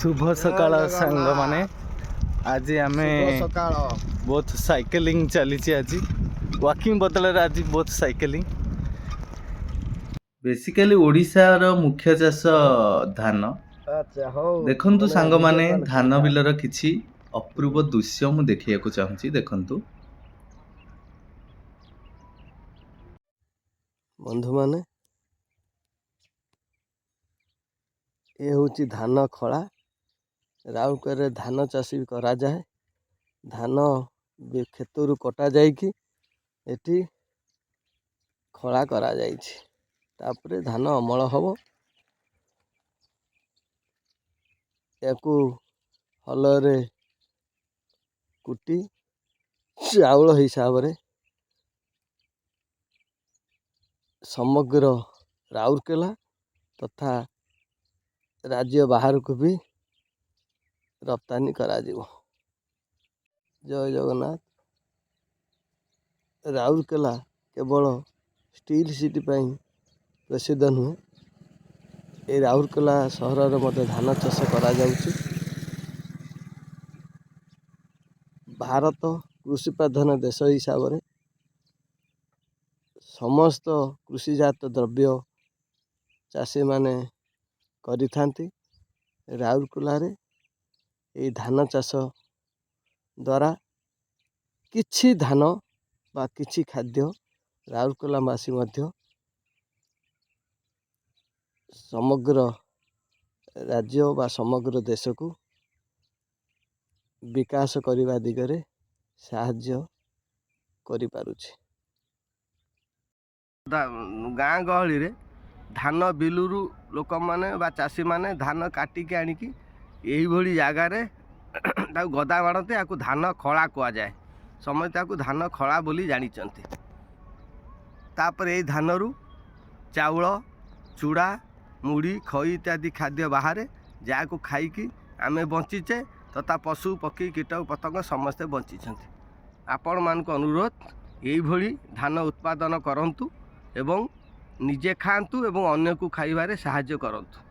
शुभ सकाळ सांग माने आज आम बहुत साइकिलिंग चली आज वॉकिंग बदल आज बहुत साइकिलिंग बेसिकली ओडिशार मुख्य चाष धान देखंतु सांग माने धान बिलर किछि अपूर्व दृश्य मु देखिया को चाहूची देखंतु बंधु माने ये हूँ धान खड़ा राउकर धान चाष भी करा जाए धान खेतरू कटा जाइकी एठी खड़ा करा जाइछि तापरे धान अमल हब याकू हलरे कुटी चाउल हिसाब रे समग्र राउरकेला तथा राज्य बाहर को भी रप्तानी करा जीवो। जय जगन्नाथ। राउरकेला केवल स्टील सिटी पाई प्रसिद्ध नुहे ए राउरकेला सहर में धान चाष करा जाउछि। भारत कृषि प्रधान देश हिसाब रे समस्त कृषिजात द्रव्य चाषी माने करिथांती। राउरकेला रे ए धान चाष द्वारा किछि धान बा किछि खाद्य राउरकेलावासी मध्य समग्र राज्य बा समग्र देश को विकास करने दिगरे साहाय्य करि पारुछि। गाँ गहली रे धान बिलुरु लोक माने बा चाषी माने धान काटिकी आनिकी यही भली जगार गदा मारते या धान खड़ा कह जाए समस्त धान खड़ा बोली जानिचंती। तापर यही धानरू चाउल चूड़ा मुढ़ी खई इत्यादि खाद्य बाहर जहाँ को खाईकी आमे बंचीचे तथा पशु पक्षी कीट पतंग समस्ते बंचीछंती। आपण मान को अनुरोध यही भली धान उत्पादन करंतु एवं निजे खातु एवं अन्य को खाइबारे साहाय्य करंतु।